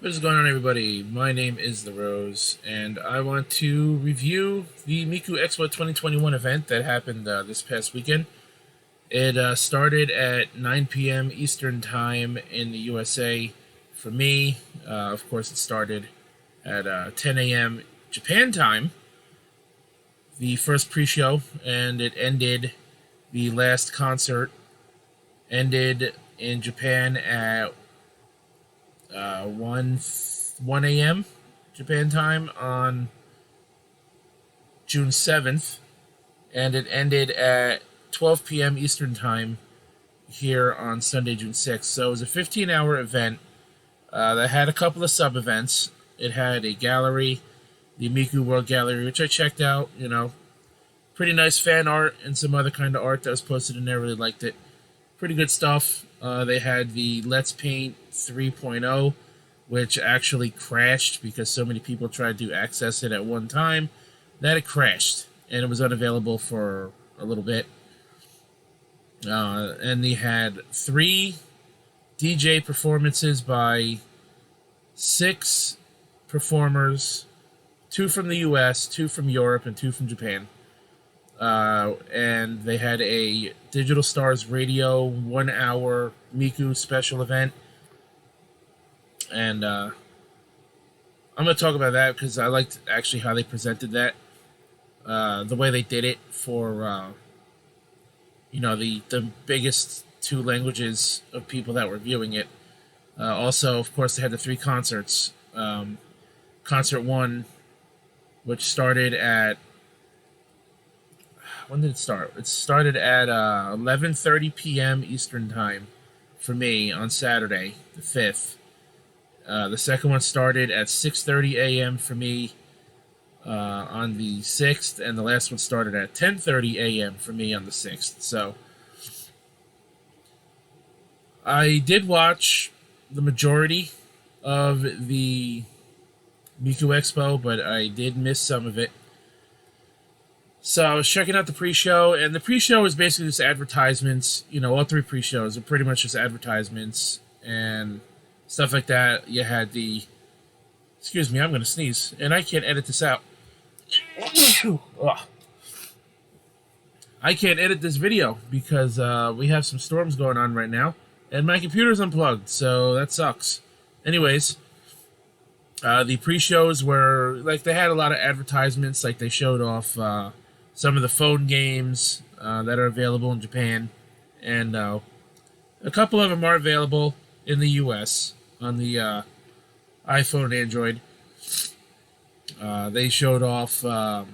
What is going on, everybody? My name is The Rose, and I want to review the Miku Expo 2021 event that happened this past weekend. It started at 9 p.m. Eastern Time in the USA for me. Of course, it started at 10 a.m. Japan time, the first pre-show, and the last concert ended in Japan at 1 a.m. Japan time on June 7th, and it ended at 12 p.m. Eastern time here on Sunday, June 6th. So it was a 15-hour event that had a couple of sub-events. It had a gallery, the Miku World Gallery, which I checked out. Pretty nice fan art and some other kind of art that was posted in there. Really liked it. Pretty good stuff. They had the Let's Paint 3.0, which actually crashed because so many people tried to access it at one time that it crashed, and it was unavailable for a little bit. And they had 3 DJ performances by 6 performers, 2 from the US, 2 from Europe, and 2 from Japan. And they had a Digital Stars Radio 1-hour Miku special event. And I'm going to talk about that because I liked actually how they presented that. The way they did it for, the biggest 2 languages of people that were viewing it. Also, of course, they had the 3 concerts. Concert 1, which started at... When did it start? It started at 11:30 p.m. Eastern Time for me on Saturday, the 5th. The second one started at 6:30 a.m. for me on the 6th, and the last one started at 10:30 a.m. for me on the 6th. So I did watch the majority of the Miku Expo, but I did miss some of it. So I was checking out the pre-show, and the pre-show is basically just advertisements. All 3 pre-shows are pretty much just advertisements and stuff like that. You had the... Excuse me, I'm going to sneeze, and I can't edit this out. I can't edit this video because we have some storms going on right now, and my computer's unplugged, so that sucks. Anyways, the pre-shows were... they had a lot of advertisements. They showed off... some of the phone games that are available in Japan, and a couple of them are available in the US on the iPhone and Android. They showed off the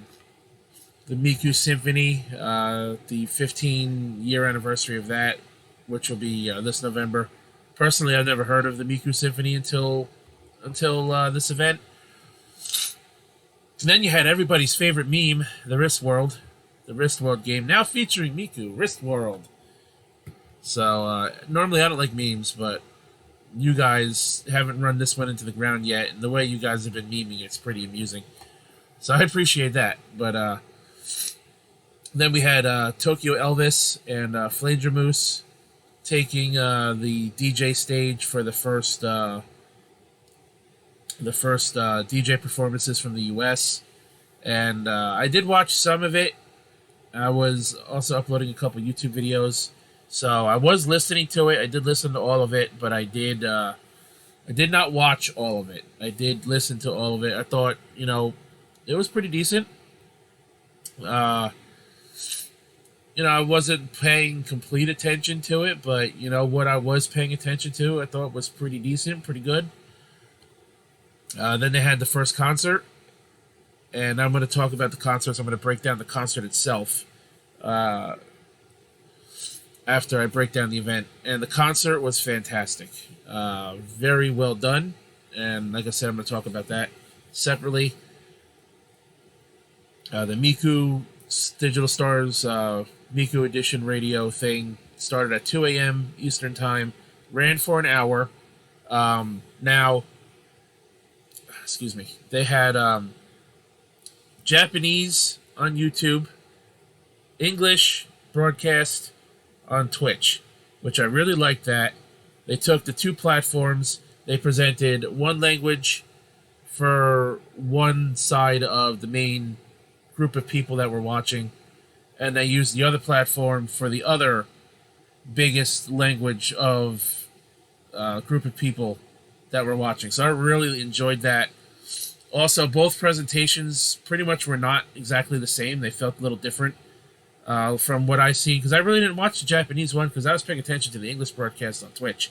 Miku Symphony, the 15-year anniversary of that, which will be this November. Personally, I've never heard of the Miku Symphony until this event. And then you had everybody's favorite meme, the Wrist World game, now featuring Miku, Wrist World. So, normally I don't like memes, but you guys haven't run this one into the ground yet, and the way you guys have been memeing, it's pretty amusing. So I appreciate that. But, then we had Tokyo Elvis and Flanger Moose taking the DJ stage for the first DJ performances from the US, and I did watch some of it. I was also uploading a couple YouTube videos, so I was listening to it. I did listen to all of it, but I did not watch all of it. I did listen to all of it. I thought, it was pretty decent. I wasn't paying complete attention to it, but, what I was paying attention to, I thought was pretty decent, pretty good. Then they had the first concert, and I'm going to talk about the concert, so I'm going to break down the concert itself after I break down the event. And the concert was fantastic. Very well done, and like I said, I'm going to talk about that separately. The Miku Digital Stars Miku Edition radio thing started at 2 a.m. Eastern Time, ran for an hour. Now... Excuse me. They had Japanese on YouTube, English broadcast on Twitch, which I really liked that. They took the 2 platforms They presented one language for one side of the main group of people that were watching, and they used the other platform for the other biggest language of group of people that were watching. So I really enjoyed that. Also, both presentations pretty much were not exactly the same. They felt a little different from what I see, because I really didn't watch the Japanese one because I was paying attention to the English broadcast on Twitch.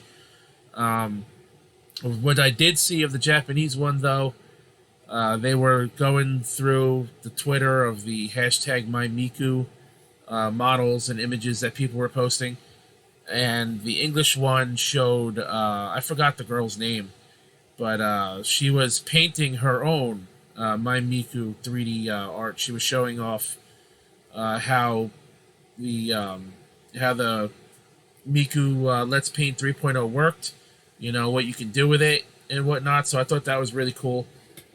What I did see of the Japanese one, though, they were going through the Twitter of the hashtag MyMiku models and images that people were posting. And the English one showed, I forgot the girl's name, but she was painting her own MyMiku 3D art. She was showing off how the Miku Let's Paint 3.0 worked, what you can do with it and whatnot. So I thought that was really cool.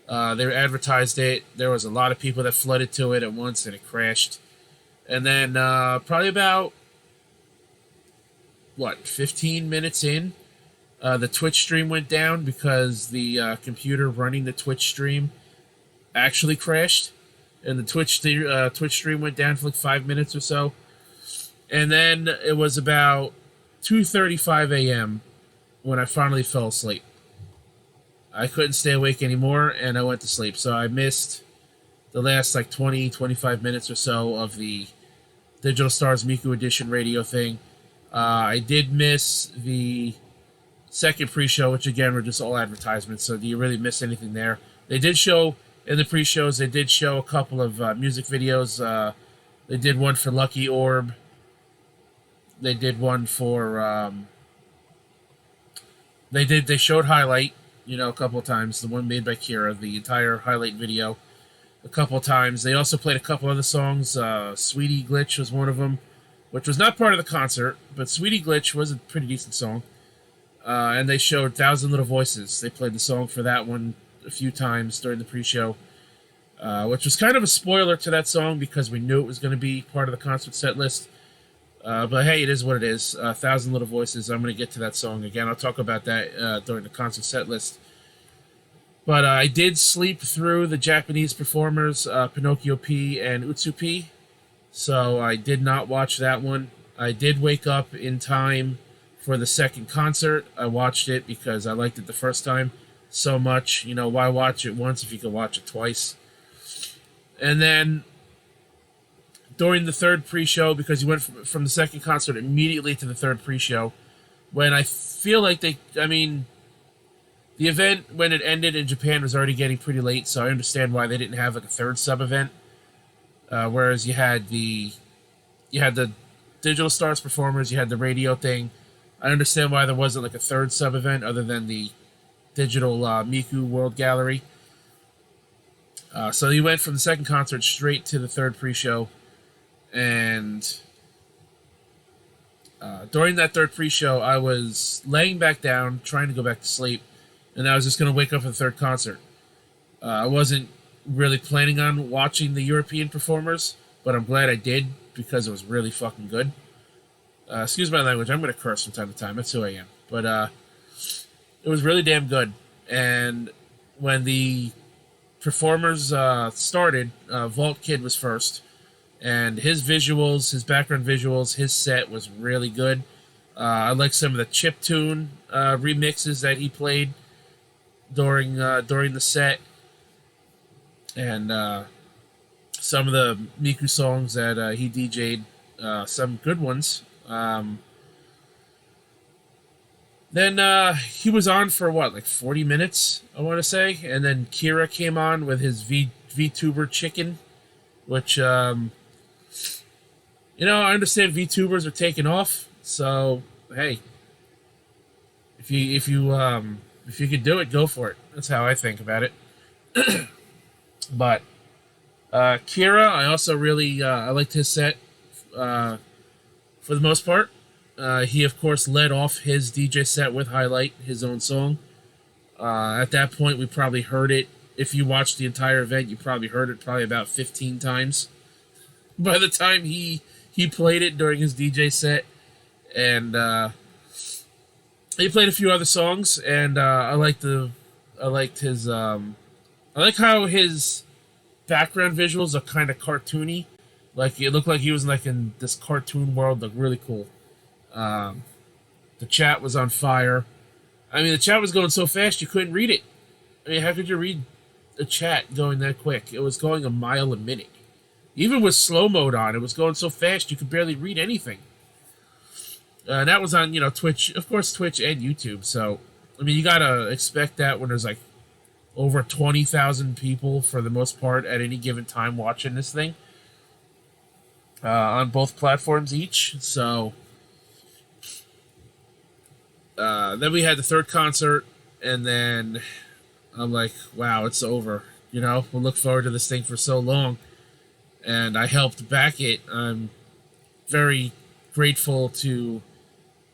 They advertised it. There was a lot of people that flooded to it at once, and it crashed. And then probably about 15 minutes in, the Twitch stream went down because the computer running the Twitch stream actually crashed, and the Twitch stream went down for like 5 minutes or so. And then it was about 2:35 a.m. when I finally fell asleep. I couldn't stay awake anymore, and I went to sleep. So I missed the last 25 minutes or so of the Digital Stars Miku Edition radio thing. I did miss the second pre-show, which again were just all advertisements, so do you really miss anything there? They did show, in the pre-shows, they did show a couple of music videos. They did one for Lucky Orb. They did one for... They showed Highlight, a couple of times, the one made by Kira, the entire Highlight video, a couple of times. They also played a couple other songs. Sweetie Glitch was one of them, which was not part of the concert, but Sweetie Glitch was a pretty decent song. And they showed Thousand Little Voices. They played the song for that one a few times during the pre-show, which was kind of a spoiler to that song because we knew it was going to be part of the concert set list. But hey, it is what it is. Thousand Little Voices, I'm going to get to that song again. I'll talk about that during the concert set list. But I did sleep through the Japanese performers, Pinocchio P and Utsu P. So I did not watch that one. I did wake up in time for the second concert. I watched it because I liked it the first time so much. Why watch it once if you can watch it twice? And then during the third pre-show, because you went from the second concert immediately to the third pre-show, when I feel like the event, when it ended in Japan, was already getting pretty late, so I understand why they didn't have a third sub-event. Whereas you had the Digital Stars performers, you had the radio thing. I understand why there wasn't a third sub-event other than the Digital Miku World Gallery. So you went from the second concert straight to the third pre-show. And during that third pre-show, I was laying back down, trying to go back to sleep, and I was just going to wake up for the third concert. I wasn't really planning on watching the European performers, but I'm glad I did because it was really fucking good. Excuse my language, I'm going to curse from time to time. That's who I am. But it was really damn good. And when the performers started, Vault Kid was first. And his visuals, his background visuals, his set was really good. I like some of the chiptune remixes that he played during the set. And some of the Miku songs that he DJ'd, some good ones. Then he was on for 40 minutes, I want to say, and then Kira came on with his VTuber chicken, which I understand VTubers are taking off, so hey, if you could do it, go for it. That's how I think about it. But Kira, I also really I liked his set for the most part. He, of course, led off his DJ set with Highlight, his own song. At that point, we probably heard it. If you watched the entire event, you probably heard it about 15 times by the time he played it during his DJ set. And He played a few other songs, and I liked his, I like how his background visuals are kind of cartoony. Like it looked like he was like in this cartoon world, looked really cool. Um, the chat was on fire. I mean, the chat was going so fast you couldn't read it. I mean, how could you read a chat going that quick? It was going a mile a minute. Even with slow mode on, it was going so fast you could barely read anything. That was on, Twitch, of course, Twitch and YouTube. So, I mean, you gotta expect that when there's like over 20,000 people for the most part at any given time watching this thing on both platforms each. So, then we had the third concert, and then I'm like, wow, it's over. We'll look forward to this thing for so long. And I helped back it. I'm very grateful to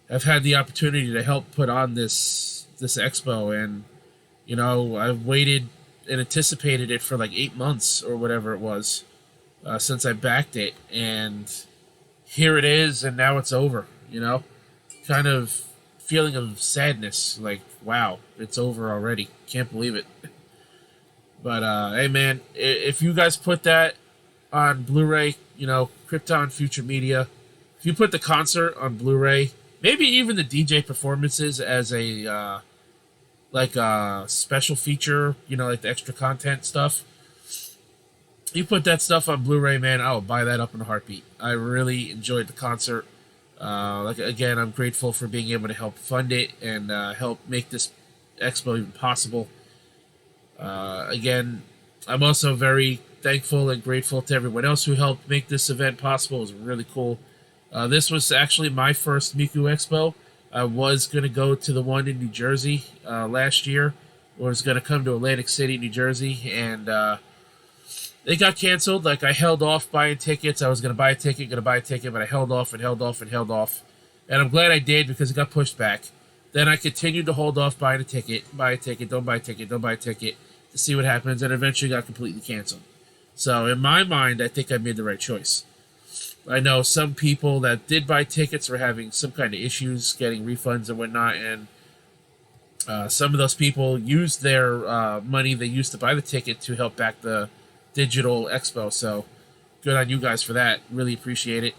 have had the opportunity to help put on this expo. And, I've waited and anticipated it for like 8 months or whatever it was since I backed it. And here it is, and now it's over, Kind of feeling of sadness, like, wow, it's over already. Can't believe it. But hey, man, if you guys put that on Blu-ray, Crypton Future Media, if you put the concert on Blu-ray, maybe even the DJ performances as a like a special feature, like the extra content stuff. You put that stuff on Blu-ray, man, I'll buy that up in a heartbeat. I really enjoyed the concert. Again, I'm grateful for being able to help fund it and help make this expo even possible. Again, I'm also very thankful and grateful to everyone else who helped make this event possible. It was really cool. This was actually my first Miku Expo. I was going to go to the one in New Jersey last year. I was going to come to Atlantic City, New Jersey, and it got canceled. Like, I held off buying tickets. I was going to buy a ticket, but I held off and held off and held off. And I'm glad I did because it got pushed back. Then I continued to hold off buying a ticket, don't buy a ticket, to see what happens, and eventually got completely canceled. So in my mind, I think I made the right choice. I know some people that did buy tickets were having some kind of issues getting refunds and whatnot, and some of those people used their money they used to buy the ticket to help back the digital expo. So good on you guys for that. Really appreciate it.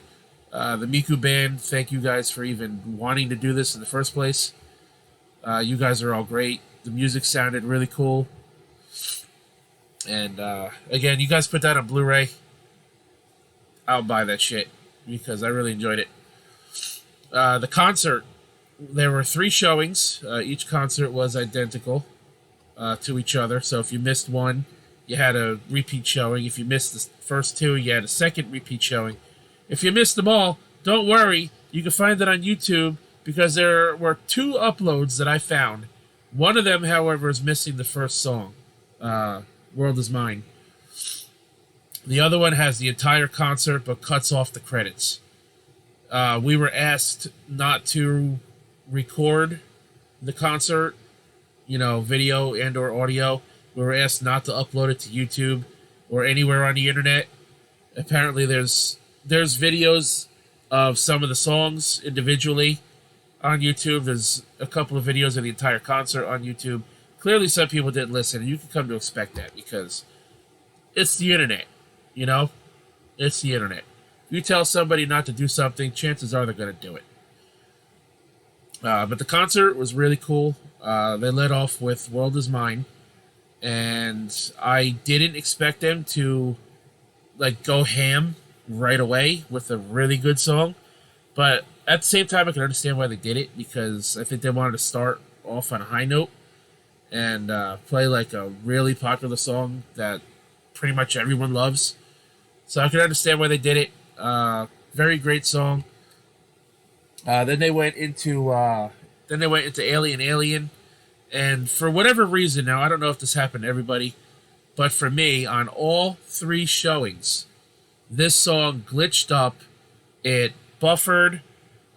The Miku band, thank you guys for even wanting to do this in the first place. You guys are all great. The music sounded really cool. And again, you guys put that on Blu-ray, I'll buy that shit because I really enjoyed it. The concert, there were 3 showings. Each concert was identical to each other. So if you missed one, you had a repeat showing. If you missed the first 2, you had a second repeat showing. If you missed them all, don't worry. You can find that on YouTube because there were 2 uploads that I found. One of them, however, is missing the first song, World Is Mine. The other one has the entire concert but cuts off the credits. We were asked not to record the concert, video and or audio. We were asked not to upload it to YouTube or anywhere on the internet. Apparently there's videos of some of the songs individually on YouTube. There's a couple of videos of the entire concert on YouTube. Clearly some people didn't listen, and you can come to expect that because it's the internet. It's the internet. If you tell somebody not to do something, chances are they're going to do it. But the concert was really cool. They led off with World Is Mine, and I didn't expect them to go ham right away with a really good song. But at the same time, I can understand why they did it because I think they wanted to start off on a high note and play a really popular song that pretty much everyone loves. So I can understand why they did it. Very great song. Then they went into Alien, and for whatever reason, now I don't know if this happened to everybody, but for me, on all 3 showings, this song glitched up. It buffered.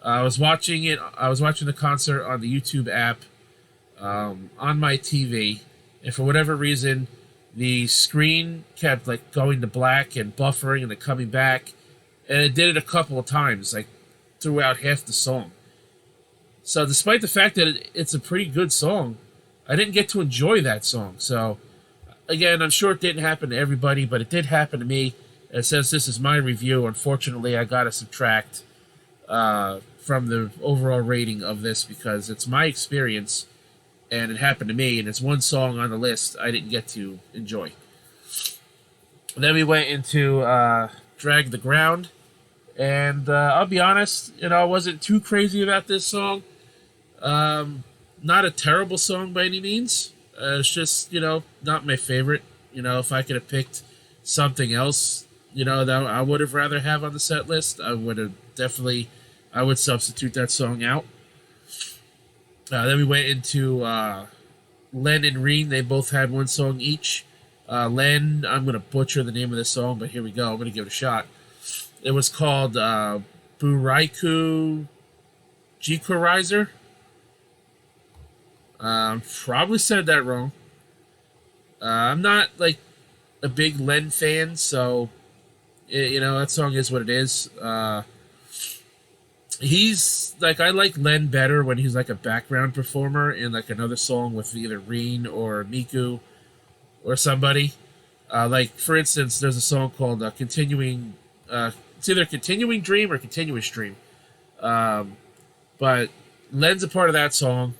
I was watching the concert on the YouTube app on my TV, and for whatever reason, the screen kept going to black and buffering and then coming back, and it did it a couple of times, throughout half the song. So despite the fact that it's a pretty good song, I didn't get to enjoy that song. So again, I'm sure it didn't happen to everybody, but it did happen to me. And since this is my review, unfortunately, I got to subtract from the overall rating of this because it's my experience and it happened to me, and it's one song on the list I didn't get to enjoy. Then we went into Drag the Ground, and I'll be honest, I wasn't too crazy about this song. Not a terrible song by any means. It's just, not my favorite. If I could have picked something else, that I would have rather have on the set list, I would substitute that song out. Then we went into Len and Reen. They both had one song each. Len, I'm going to butcher the name of this song, but here we go. I'm going to give it a shot. It was called Buraiku Jikorizer. Probably said that wrong. I'm not like a big Len fan, so that song is what it is. He's like, I like Len better when he's like a background performer in like another song with either Reen or Miku or somebody. Like for instance, there's a song called Continuing. It's either Continuing Dream or Continuous Dream. But Len's a part of that song.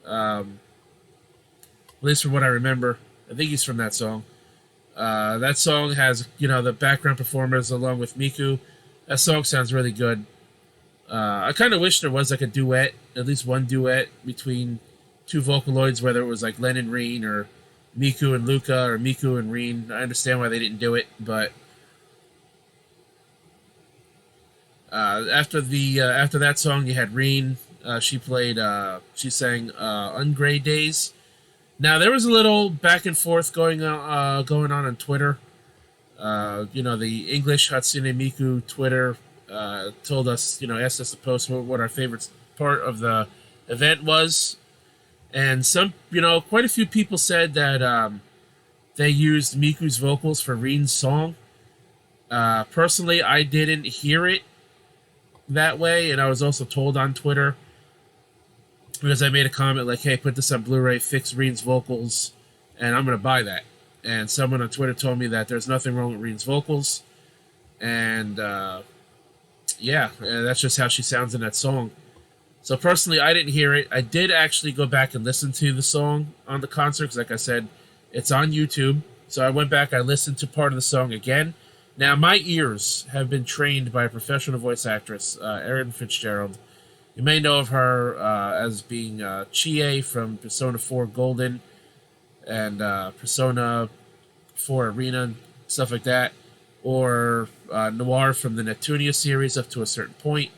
At least from what I remember, I think he's from that song. That song has the background performers along with Miku. That song sounds really good. I kind of wish there was like a duet, at least one duet between two Vocaloids, whether it was like Len and Reen or Miku and Luka or Miku and Reen. I understand why they didn't do it, but after that song, you had Reen. She sang "Ungray Days." Now there was a little back and forth going on Twitter. The English Hatsune Miku Twitter told us, asked us to post what our favorite part of the event was, and some, quite a few people said that they used Miku's vocals for Reen's song. Personally, I didn't hear it that way, and I was also told on Twitter, because I made a comment like, hey, put this on Blu-ray, fix Reen's vocals, and I'm going to buy that. And someone on Twitter told me that there's nothing wrong with Reen's vocals, and that's just how she sounds in that song. So personally, I didn't hear it. I did actually go back and listen to the song on the concert, because like I said, it's on YouTube. So I went back, I listened to part of the song again. Now, my ears have been trained by a professional voice actress, Erin Fitzgerald. You may know of her as being Chie from Persona 4 Golden and Persona 4 Arena and stuff like that, or Noir from the Neptunia series up to a certain point.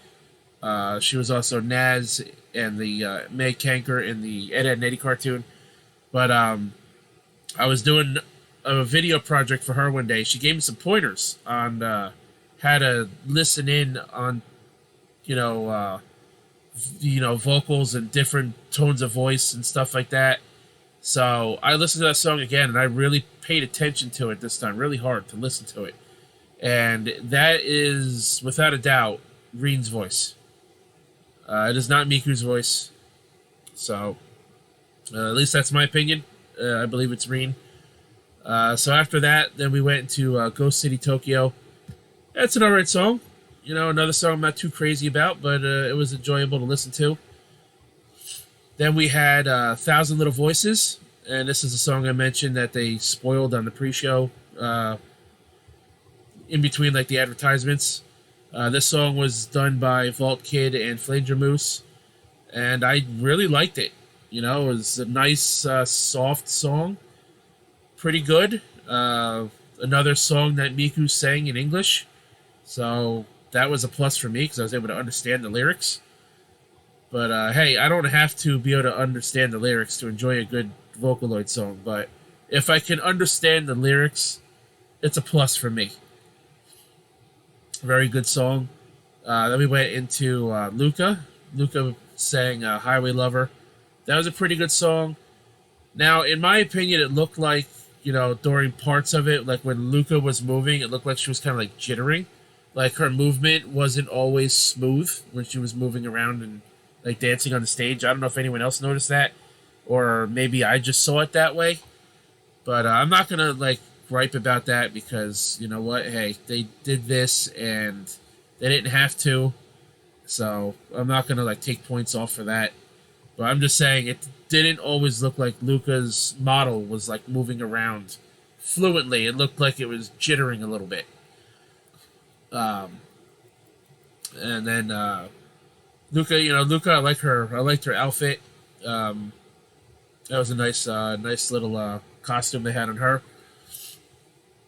She was also Naz and the May Kanker in the Ed, Edd n Eddy cartoon. But I was doing a video project for her one day. She gave me some pointers on how to listen in on, vocals and different tones of voice and stuff like that. So I listened to that song again, and I really paid attention to it this time, really hard to listen to it. And that is, without a doubt, Reen's voice. It is not Miku's voice. So, at least that's my opinion. I believe it's Reen. So after that, then we went into Ghost City Tokyo. That's an alright song. Another song I'm not too crazy about, but it was enjoyable to listen to. Then we had Thousand Little Voices, and this is a song I mentioned that they spoiled on the pre-show, in between like the advertisements. This song was done by Vault Kid and Flanger Moose, and I really liked it. It was a nice, soft song. Pretty good. Another song that Miku sang in English, so that was a plus for me because I was able to understand the lyrics. But hey, I don't have to be able to understand the lyrics to enjoy a good Vocaloid song, but if I can understand the lyrics, it's a plus for me. Very good song. Then we went into Luka. Luka sang Highway Lover. That was a pretty good song. Now, in my opinion, it looked like, during parts of it, like when Luka was moving, it looked like she was kind of like jittering. Like her movement wasn't always smooth when she was moving around and like dancing on the stage. I don't know if anyone else noticed that, or maybe I just saw it that way. But I'm not gonna like gripe about that because you know what? Hey, they did this and they didn't have to, so I'm not gonna like take points off for that. But I'm just saying it didn't always look like Luka's model was like moving around fluently. It looked like it was jittering a little bit. Um, and then Luka, Luka, I liked her outfit. Um, that was a nice little costume they had on her.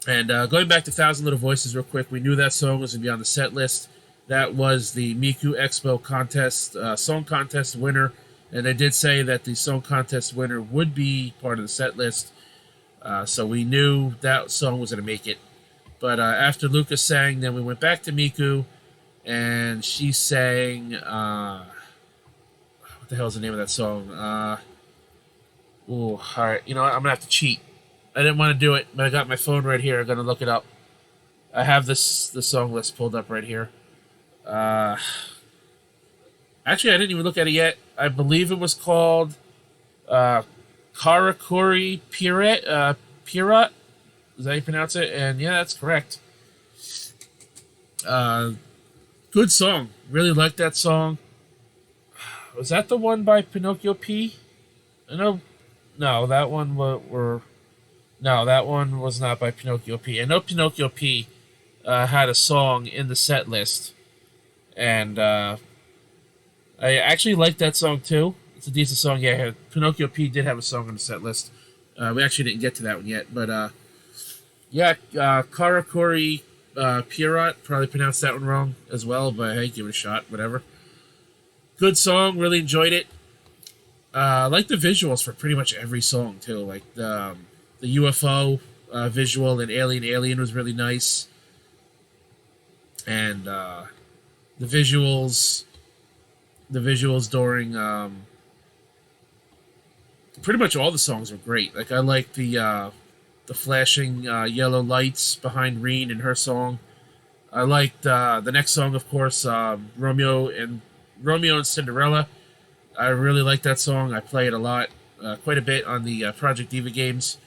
And going back to Thousand Little Voices real quick, we knew that song was going to be on the set list. That was the Miku Expo contest, song contest winner. And they did say that the song contest winner would be part of the set list. So we knew that song was going to make it. But after Luka sang, then we went back to Miku. And she sang, what the hell is the name of that song? All right. You know what? I'm going to have to cheat. I didn't want to do it, but I got my phone right here. I'm going to look it up. I have the song list pulled up right here. Actually, I didn't even look at it yet. I believe it was called Karakuri Pirat. Pirat? Is that how you pronounce it? And yeah, that's correct. Good song. Really liked that song. Was that the one by Pinocchio P? I know. No, that one No, that one was not by Pinocchio P. I know Pinocchio P had a song in the set list, and I actually liked that song too. It's a decent song. Yeah, Pinocchio P did have a song on the set list. We actually didn't get to that one yet, but yeah, Karakuri Pirat, probably pronounced that one wrong as well, but hey, give it a shot, whatever. Good song, really enjoyed it. I like the visuals for pretty much every song too. Like the UFO visual and Alien was really nice, and the visuals during pretty much all the songs were great. Like I like the flashing yellow lights behind Reen and her song. I liked the next song, of course, Romeo and Cinderella. I really like that song. I play it a lot, quite a bit on the Project Diva games.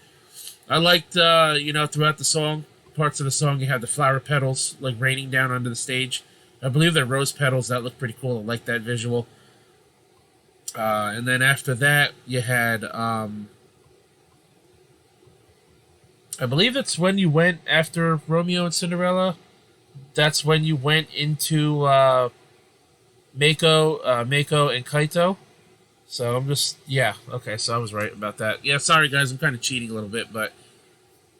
I liked, throughout the song, parts of the song, you had the flower petals like raining down onto the stage. I believe they're rose petals. That looked pretty cool. I like that visual. And then after that, you had, I believe it's when you went after Romeo and Cinderella. That's when you went into Mako and Kaito. So I'm just, yeah, okay, so I was right about that. Yeah, sorry guys, I'm kind of cheating a little bit, but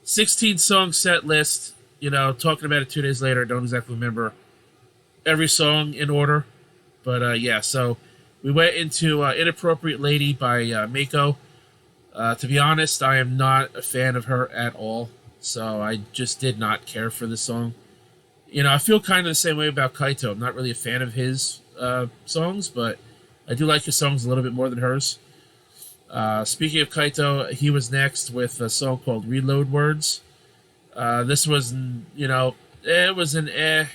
16 song set list, talking about it 2 days later, I don't exactly remember every song in order. But yeah, so we went into Inappropriate Lady by Mako. To be honest, I am not a fan of her at all, so I just did not care for this song. I feel kind of the same way about Kaito. I'm not really a fan of his songs, but I do like his songs a little bit more than hers. Speaking of Kaito, he was next with a song called Reload Words. This was, it was an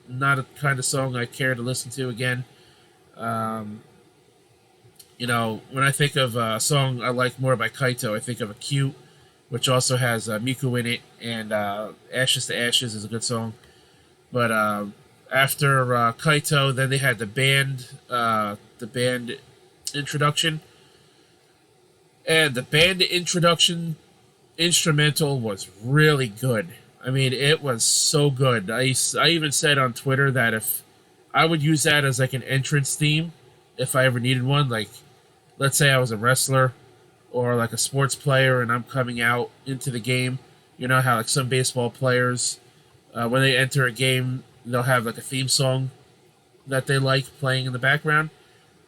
not a kind of song I care to listen to again. When I think of a song I like more by Kaito, I think of Acute, which also has Miku in it, and Ashes to Ashes is a good song. But after Kaito, then they had the band introduction. And the band introduction instrumental was really good. I mean, it was so good. I even said on Twitter that if I would use that as like an entrance theme, if I ever needed one, like let's say I was a wrestler or like a sports player and I'm coming out into the game. You know how like some baseball players, when they enter a game, they'll have like a theme song that they like playing in the background.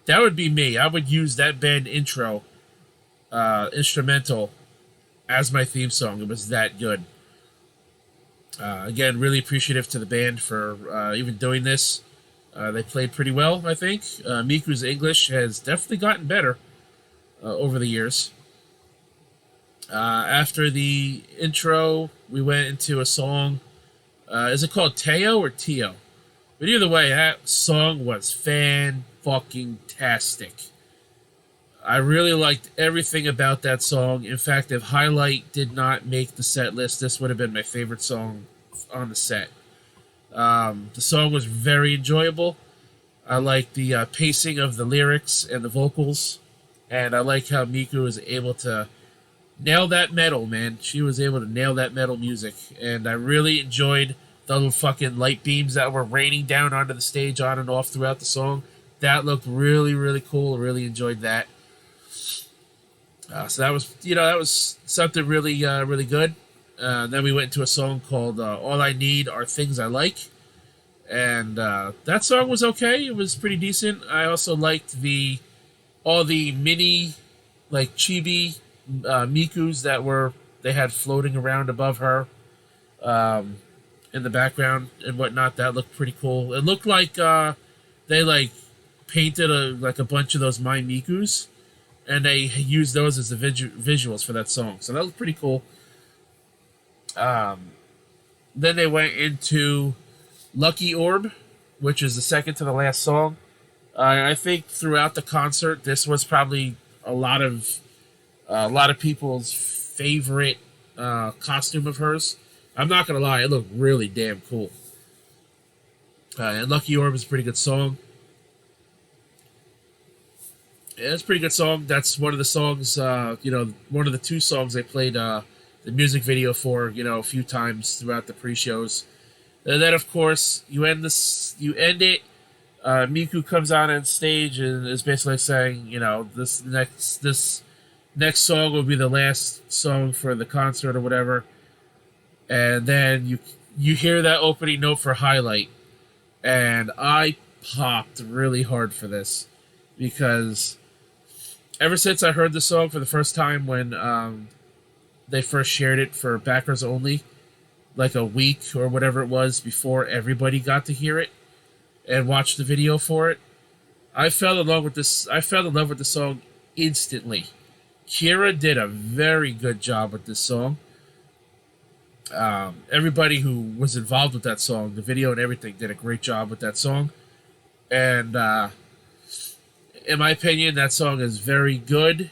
That would be me. I would use that band intro instrumental as my theme song. It was that good. Again, really appreciative to the band for even doing this. They played pretty well, I think. Miku's English has definitely gotten better over the years. After the intro, we went into a song. Is it called Teo or Tio? But either way, that song was fantastic. fucking tastic. I really liked everything about that song. In fact, if Highlight did not make the set list, this would have been my favorite song on the set. The song was very enjoyable. I like the pacing of the lyrics and the vocals, and I like how Miku was able to nail that metal, man. She was able to nail that metal music, and I really enjoyed the little fucking light beams that were raining down onto the stage on and off throughout the song. That looked really, really cool. I really enjoyed that. So that was something really, really good. Then we went into a song called "All I Need Are Things I Like," and that song was okay. It was pretty decent. I also liked all the mini, like chibi Mikus that they had floating around above her, in the background and whatnot. That looked pretty cool. It looked like they like painted a bunch of those My Mikus, and they used those as the visuals for that song. So that was pretty cool. Then they went into Lucky Orb, which is the second to the last song. I think throughout the concert, this was probably a lot of people's favorite costume of hers. I'm not gonna lie, it looked really damn cool. And Lucky Orb is a pretty good song. Yeah, it's a pretty good song. That's one of the songs, one of the two songs they played the music video for, a few times throughout the pre-shows. And then, of course, you end it. Miku comes on stage and is basically saying, this next song will be the last song for the concert or whatever. And then you hear that opening note for Highlight, and I popped really hard for this because ever since I heard the song for the first time when they first shared it for backers only, like a week or whatever it was before everybody got to hear it and watch the video for it, I fell in love with this. I fell in love with the song instantly. Kira did a very good job with this song. Everybody who was involved with that song, the video and everything, did a great job with that song. And in my opinion, that song is very good.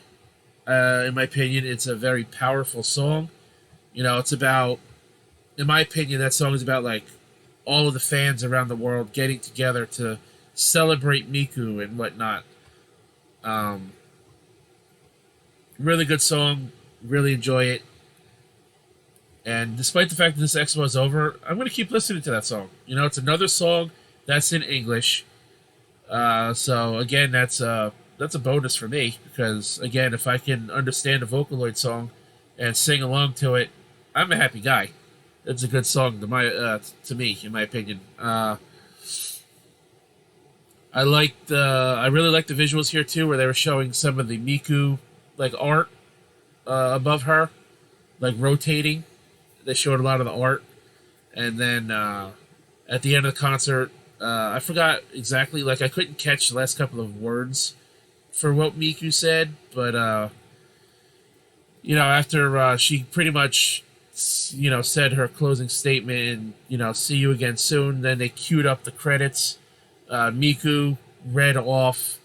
In my opinion, it's a very powerful song. It's about, in my opinion, that song is about like all of the fans around the world getting together to celebrate Miku and whatnot. Really good song. Really enjoy it. And despite the fact that this expo is over, I'm going to keep listening to that song. It's another song that's in English. So again, that's a bonus for me because again, if I can understand a Vocaloid song and sing along to it, I'm a happy guy. It's a good song to me, in my opinion. I really like the visuals here too, where they were showing some of the Miku like art above her, like rotating. They showed a lot of the art, and then at the end of the concert, I forgot exactly. Like I couldn't catch the last couple of words for what Miku said, but after she pretty much said her closing statement and see you again soon, then they queued up the credits. Miku read off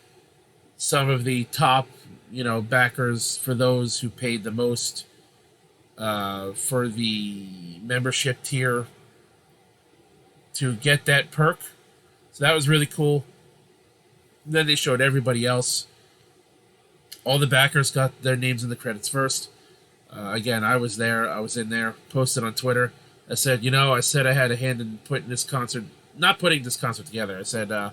some of the top backers for those who paid the most for the membership tier to get that perk. So that was really cool. Then they showed everybody else. All the backers got their names in the credits first. Again, I was there. I was in there. Posted on Twitter. I said, I had a hand in putting this concert, not putting this concert together. I said, I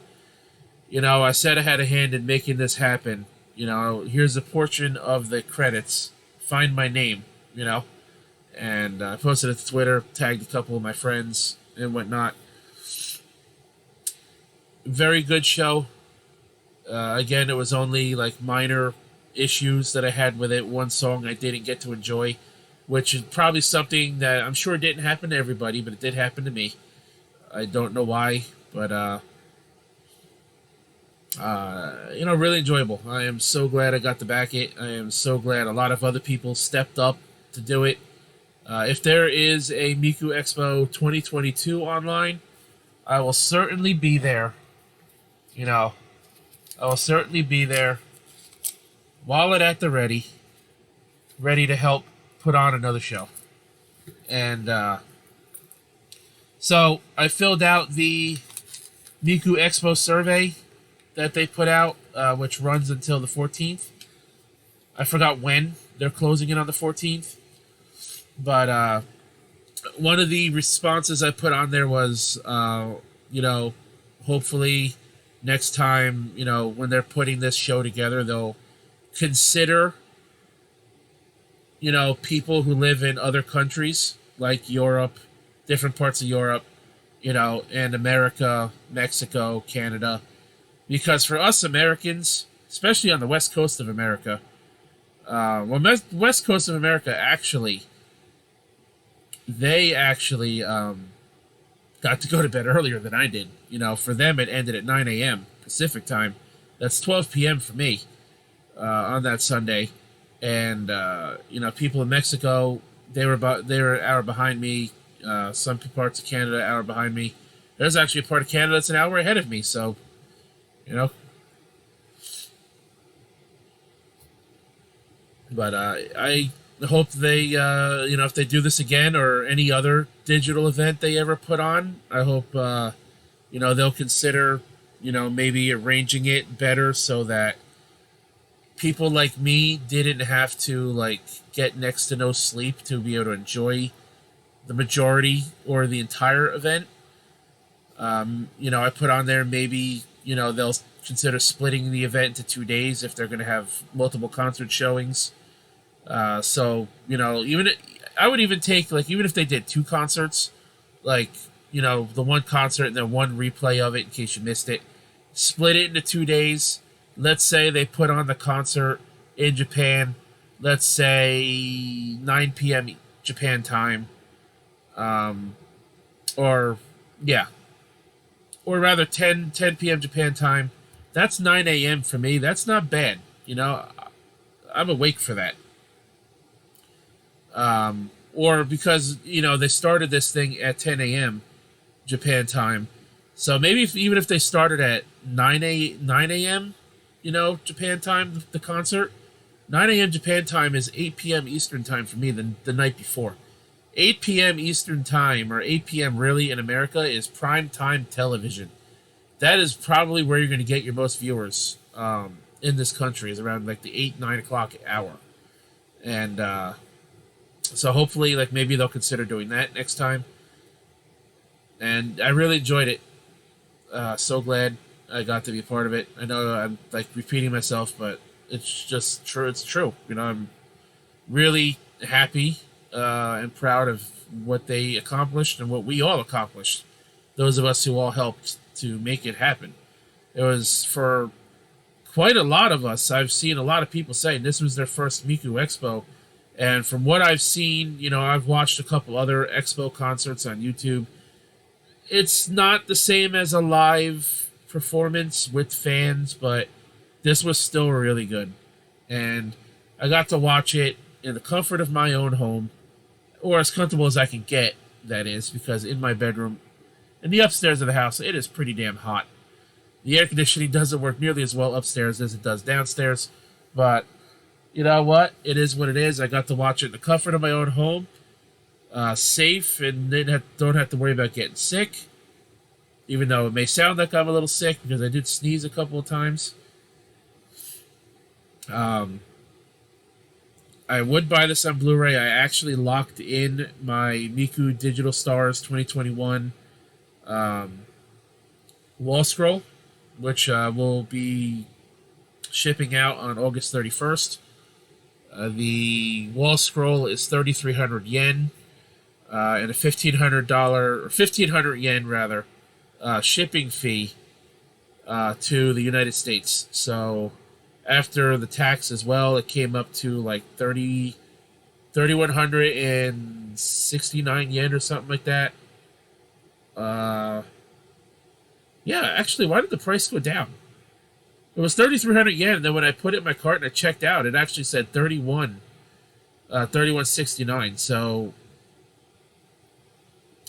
said I had a hand in making this happen. Here's a portion of the credits. Find my name, And I posted it to Twitter, tagged a couple of my friends and whatnot. Very good show. Again, it was only like minor issues that I had with it. One song I didn't get to enjoy, which is probably something that I'm sure didn't happen to everybody, but it did happen to me. I don't know why, but really enjoyable. I am so glad I got to back it. I am so glad a lot of other people stepped up to do it. If there is a Miku Expo 2022 online, I will certainly be there. I will certainly be there, wallet at the ready, ready to help put on another show. And so I filled out the Miku Expo survey that they put out, which runs until the 14th. I forgot when they're closing it on the 14th. But one of the responses I put on there was, hopefully next time, when they're putting this show together, they'll consider, people who live in other countries like Europe, different parts of Europe, and America, Mexico, Canada. Because for us Americans, especially on the west coast of America, west coast of America they actually got to go to bed earlier than I did. For them it ended at 9 a.m. Pacific time. That's 12 p.m. for me on that Sunday. And people in Mexico, they were an hour behind me. Some parts of Canada, an hour behind me. There's actually a part of Canada that's an hour ahead of me. So, But I hope they, if they do this again or any other digital event they ever put on, I hope, they'll consider, maybe arranging it better so that people like me didn't have to, get next to no sleep to be able to enjoy the majority or the entire event. I put on there maybe, they'll consider splitting the event into 2 days if they're going to have multiple concert showings. I would even take, even if they did 2 concerts, the one concert and then one replay of it in case you missed it, split it into 2 days. Let's say they put on the concert in Japan, let's say 9 p.m. Japan time, or rather 10 p.m. Japan time. That's 9 a.m. for me. That's not bad. I'm awake for that. Or because, they started this thing at 10 a.m. Japan time. So maybe even if they started at 9 a.m., Japan time, the concert, 9 a.m. Japan time is 8 p.m. Eastern time for me the night before. 8 p.m. Eastern time, or 8 p.m. really in America, is prime time television. That is probably where you're going to get your most viewers in this country, is around the 8, 9 o'clock hour. And so hopefully, maybe they'll consider doing that next time. And I really enjoyed it. So glad I got to be a part of it. I know I'm repeating myself, but it's just true. It's true. I'm really happy and proud of what they accomplished and what we all accomplished. Those of us who all helped to make it happen. It was for quite a lot of us. I've seen a lot of people saying this was their first Miku Expo. And from what I've seen, I've watched a couple other Expo concerts on YouTube. It's not the same as a live performance with fans, but this was still really good. And I got to watch it in the comfort of my own home, or as comfortable as I can get, that is, because in my bedroom, in the upstairs of the house, it is pretty damn hot. The air conditioning doesn't work nearly as well upstairs as it does downstairs, but you know what? It is what it is. I got to watch it in the comfort of my own home, safe, and don't have to worry about getting sick, even though it may sound like I'm a little sick because I did sneeze a couple of times. I would buy this on Blu-ray. I actually locked in my Miku Digital Stars 2021 wall scroll, which will be shipping out on August 31st. The wall scroll is 3,300 yen, and a $1,500 yen rather shipping fee to the United States. So after the tax as well, it came up to 3,169 yen or something like that. Yeah, actually, why did the price go down? It was 3,300 yen, and then when I put it in my cart and I checked out, it actually said 3169. So,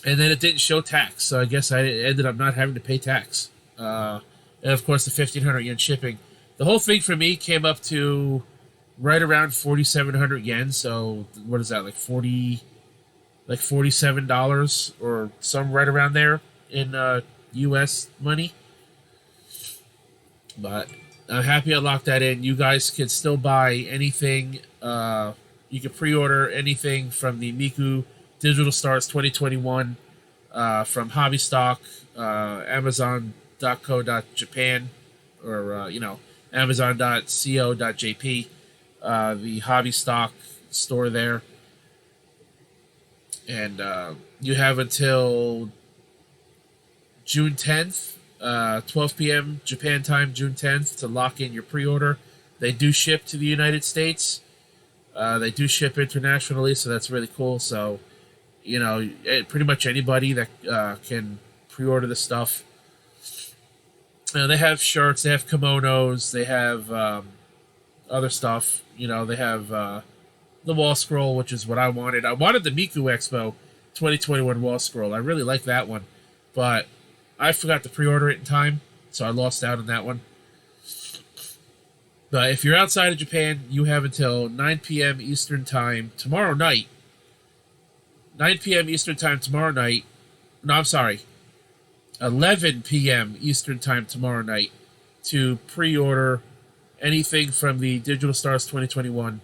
and then it didn't show tax, so I guess I ended up not having to pay tax. and of course the 1,500 yen shipping. The whole thing for me came up to right around 4,700 yen. So what is that, like $47 or some right around there in U.S. money. But I'm happy I locked that in. You guys can still buy anything. You can pre-order anything from the Miku Digital Stars 2021 from Hobby Stock, Amazon.co.japan, or Amazon.co.jp, the Hobby Stock store there. And you have until June 10th, 12 p.m. Japan time, June 10th, to lock in your pre-order. They do ship to the United States. They do ship internationally, so that's really cool. So, pretty much anybody that can pre-order the stuff. They have shirts, they have kimonos, they have other stuff. They have the wall scroll, which is what I wanted. I wanted the Miku Expo 2021 wall scroll. I really like that one, but I forgot to pre-order it in time, so I lost out on that one. But if you're outside of Japan, you have until 9 p.m. Eastern Time tomorrow night. 9 p.m. Eastern Time tomorrow night. No, I'm sorry. 11 p.m. Eastern Time tomorrow night to pre-order anything from the Digital Stars 2021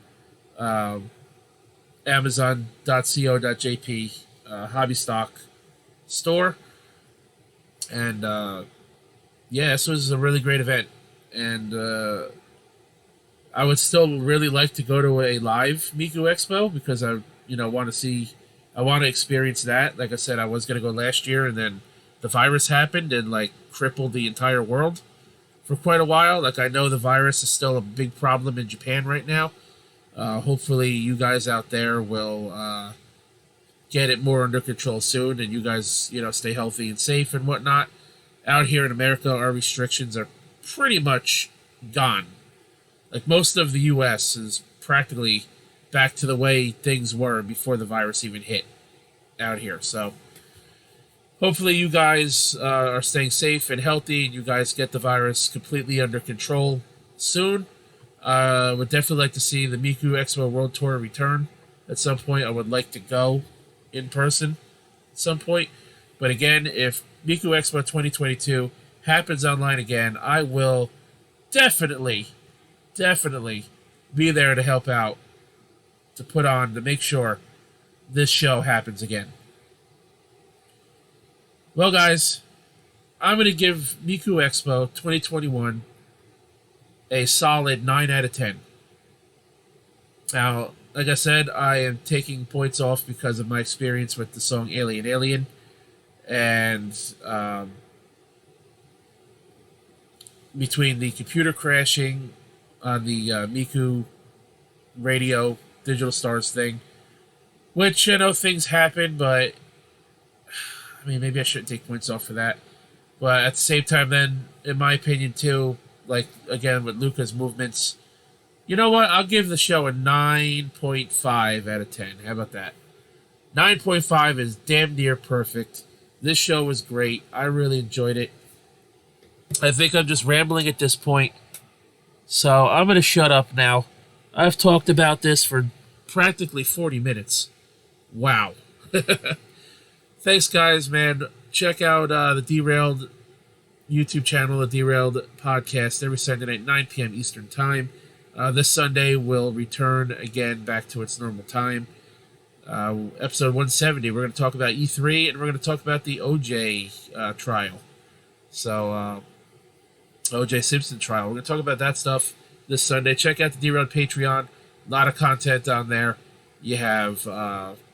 Amazon.co.jp Hobby Stock store. And this was a really great event. And I would still really like to go to a live Miku Expo because I want to experience that. Like I said, I was going to go last year, and then the virus happened and crippled the entire world for quite a while. Like, I know the virus is still a big problem in Japan right now. Hopefully you guys out there will get it more under control soon, and you guys, stay healthy and safe and whatnot. Out here in America, our restrictions are pretty much gone. Like, most of the U.S. is practically back to the way things were before the virus even hit out here. So hopefully you guys are staying safe and healthy, and you guys get the virus completely under control soon. Would definitely like to see the Miku Expo World Tour return at some point. I would like to go in person at some point. But again, if Miku Expo 2022 happens online again, I will definitely be there to help out, to make sure this show happens again. Well, guys, I'm going to give Miku Expo 2021 a solid 9 out of 10. Now, like I said, I am taking points off because of my experience with the song Alien Alien. And between the computer crashing on the Miku radio Digital Stars thing, which, things happen, but maybe I shouldn't take points off for that. But at the same time, then, in my opinion, too, again, with Luka's movements, you know what? I'll give the show a 9.5 out of 10. How about that? 9.5 is damn near perfect. This show was great. I really enjoyed it. I think I'm just rambling at this point, so I'm going to shut up now. I've talked about this for practically 40 minutes. Wow. Thanks, guys, man. Check out the Derailed YouTube channel, the Derailed Podcast, every Sunday night, 9 p.m. Eastern Time. This Sunday will return again back to its normal time. Episode 170, we're going to talk about E3, and we're going to talk about the OJ trial. So, OJ Simpson trial. We're going to talk about that stuff this Sunday. Check out the Derailed Patreon. A lot of content on there. You have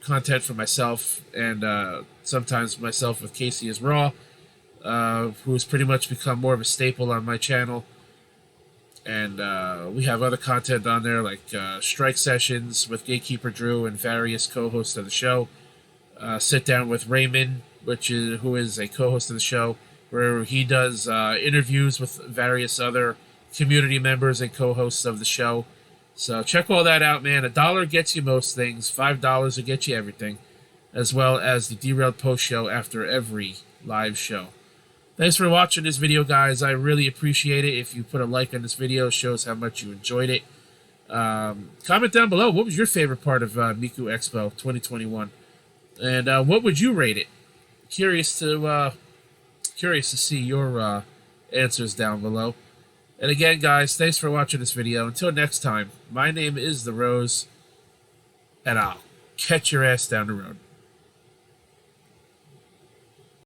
content for myself, and sometimes myself with Casey as Raw, who's pretty much become more of a staple on my channel. And we have other content on there, like strike sessions with Gatekeeper Drew and various co-hosts of the show. Sit down with Raymond, who is a co-host of the show, where he does interviews with various other community members and co-hosts of the show. So check all that out, man. $1 gets you most things. $5 will get you everything, as well as the Derailed Post Show after every live show. Thanks for watching this video, guys. I really appreciate it. If you put a like on this video, it shows how much you enjoyed it. Comment down below, what was your favorite part of Miku Expo 2021? And what would you rate it? Curious to see your answers down below. And again, guys, thanks for watching this video. Until next time, my name is The Rose, and I'll catch your ass down the road.